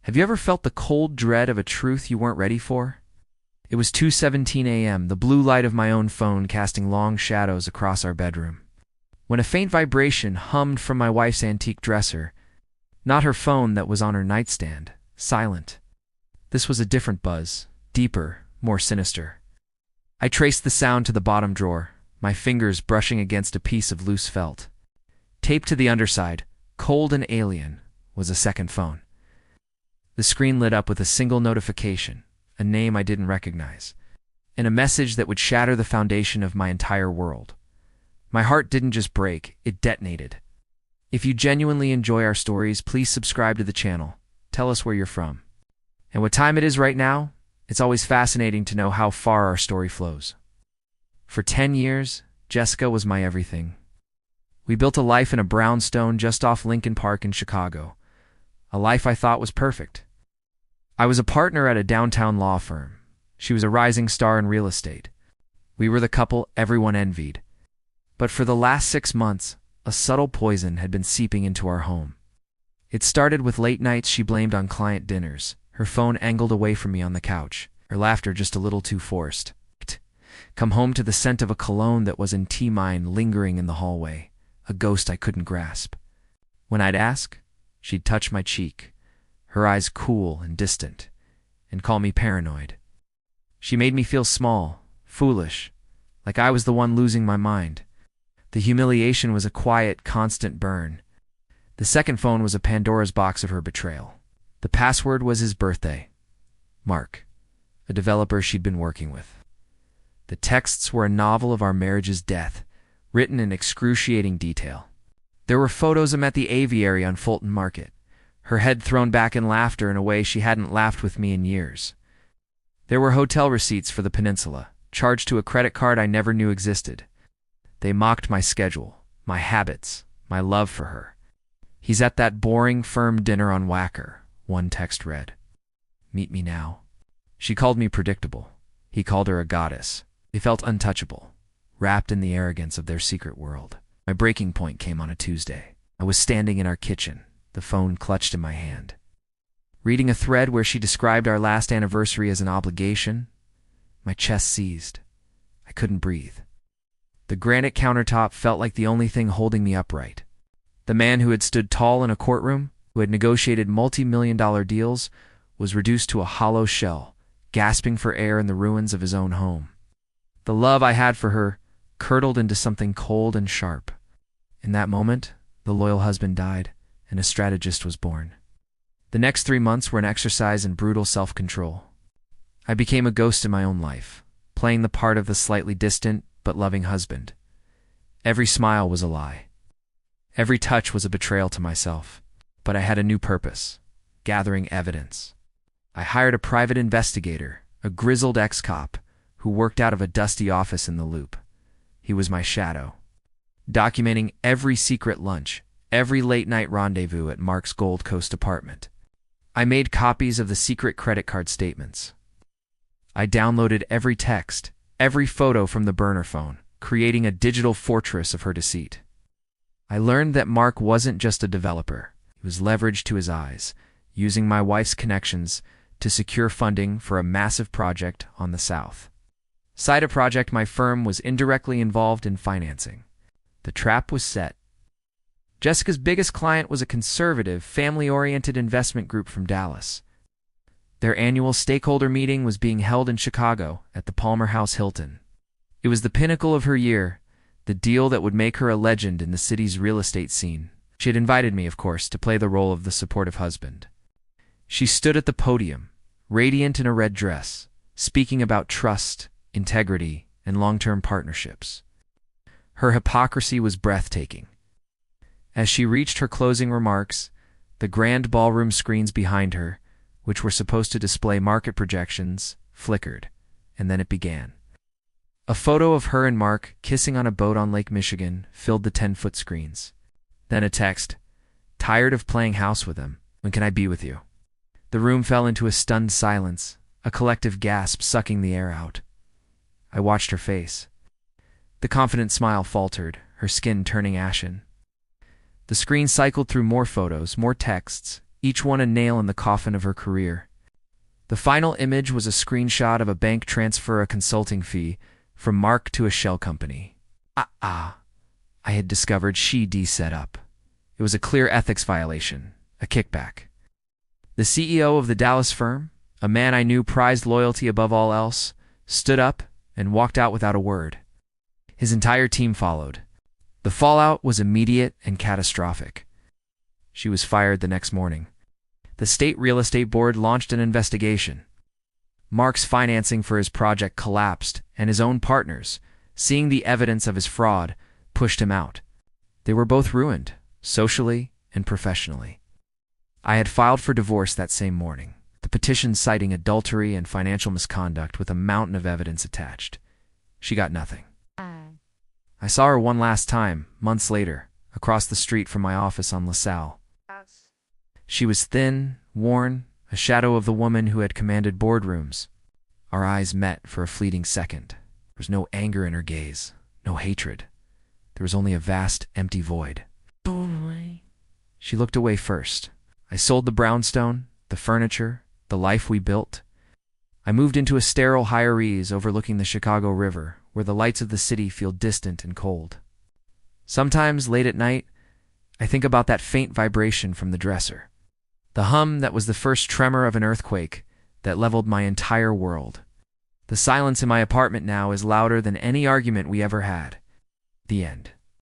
Have you ever felt the cold dread of a truth you weren't ready for? It was 2:17 a.m., the blue light of my own phone casting long shadows across our bedroom, when a faint vibration hummed from my wife's antique dresser. Not her phone that was on her nightstand, silent. This was a different buzz, deeper, more sinister. I traced the sound to the bottom drawer, my fingers brushing against a piece of loose felt. Taped to the underside, cold and alien, was a second phone. The screen lit up with a single notification, a name I didn't recognize, and a message that would shatter the foundation of my entire world. My heart didn't just break, it detonated. If you genuinely enjoy our stories, please subscribe to the channel. Tell us where you're from. And what time it is right now? It's always fascinating to know how far our story flows. For 10 years, Jessica was my everything. We built a life in a brownstone just off Lincoln Park in Chicago. A life I thought was perfect. I was a partner at a downtown law firm. She was a rising star in real estate. We were the couple everyone envied. But for the last 6 months, a subtle poison had been seeping into our home. It started with late nights she blamed on client dinners, her phone angled away from me on the couch, her laughter just a little too forced. Come home to the scent of a cologne that was in T-mine lingering in the hallway, a ghost I couldn't grasp. When I'd ask, she'd touch my cheek, her eyes cool and distant, and call me paranoid. She made me feel small, foolish, like I was the one losing my mind. The humiliation was a quiet, constant burn. The second phone was a Pandora's box of her betrayal. The password was his birthday. Mark, a developer she'd been working with. The texts were a novel of our marriage's death, written in excruciating detail. There were photos of him at the aviary on Fulton Market, her head thrown back in laughter in a way she hadn't laughed with me in years. There were hotel receipts for the peninsula, charged to a credit card I never knew existed. They mocked my schedule, my habits, my love for her. He's at that boring, firm dinner on Wacker, one text read. Meet me now. She called me predictable. He called her a goddess. They felt untouchable, wrapped in the arrogance of their secret world. My breaking point came on a Tuesday. I was standing in our kitchen, the phone clutched in my hand. Reading a thread where she described our last anniversary as an obligation, my chest seized. I couldn't breathe. The granite countertop felt like the only thing holding me upright. The man who had stood tall in a courtroom, who had negotiated multi-million-dollar deals, was reduced to a hollow shell, gasping for air in the ruins of his own home. The love I had for her curdled into something cold and sharp. In that moment, the loyal husband died, and a strategist was born. The next 3 months were an exercise in brutal self-control. I became a ghost in my own life, playing the part of the slightly distant but loving husband. Every smile was a lie. Every touch was a betrayal to myself. But I had a new purpose, gathering evidence. I hired a private investigator, a grizzled ex-cop, who worked out of a dusty office in the Loop. He was my shadow, documenting every secret lunch, every late-night rendezvous at Mark's Gold Coast apartment. I made copies of the secret credit card statements. I downloaded every text, every photo from the burner phone, creating a digital fortress of her deceit. I learned that Mark wasn't just a developer. He was leveraged to his eyes, using my wife's connections to secure funding for a massive project on the South. Side a project my firm was indirectly involved in financing. The trap was set. Jessica's biggest client was a conservative, family-oriented investment group from Dallas. Their annual stakeholder meeting was being held in Chicago at the Palmer House Hilton. It was the pinnacle of her year, the deal that would make her a legend in the city's real estate scene. She had invited me, of course, to play the role of the supportive husband. She stood at the podium, radiant in a red dress, speaking about trust, integrity, and long-term partnerships. Her hypocrisy was breathtaking. As she reached her closing remarks, the grand ballroom screens behind her, which were supposed to display market projections, flickered, and then it began. A photo of her and Mark kissing on a boat on Lake Michigan filled the 10-foot screens. Then a text, "Tired of playing house with him. When can I be with you?" The room fell into a stunned silence, a collective gasp sucking the air out. I watched her face. The confident smile faltered, her skin turning ashen. The screen cycled through more photos, more texts, each one a nail in the coffin of her career. The final image was a screenshot of a bank transfer, a consulting fee, from Mark to a shell company. I had discovered she'd set up. It was a clear ethics violation, a kickback. The CEO of the Dallas firm, a man I knew prized loyalty above all else, stood up and walked out without a word. His entire team followed. The fallout was immediate and catastrophic. She was fired the next morning. The state real estate board launched an investigation. Mark's financing for his project collapsed, and his own partners, seeing the evidence of his fraud, pushed him out. They were both ruined, socially and professionally. I had filed for divorce that same morning, the petition citing adultery and financial misconduct with a mountain of evidence attached. She got nothing. I saw her one last time, months later, across the street from my office on LaSalle. She was thin, worn, a shadow of the woman who had commanded boardrooms. Our eyes met for a fleeting second. There was no anger in her gaze, no hatred. There was only a vast, empty void. She looked away first. I sold the brownstone, the furniture, the life we built. I moved into a sterile high-rise overlooking the Chicago River, where the lights of the city feel distant and cold. Sometimes, late at night, I think about that faint vibration from the dresser. The hum that was the first tremor of an earthquake that leveled my entire world. The silence in my apartment now is louder than any argument we ever had. The end.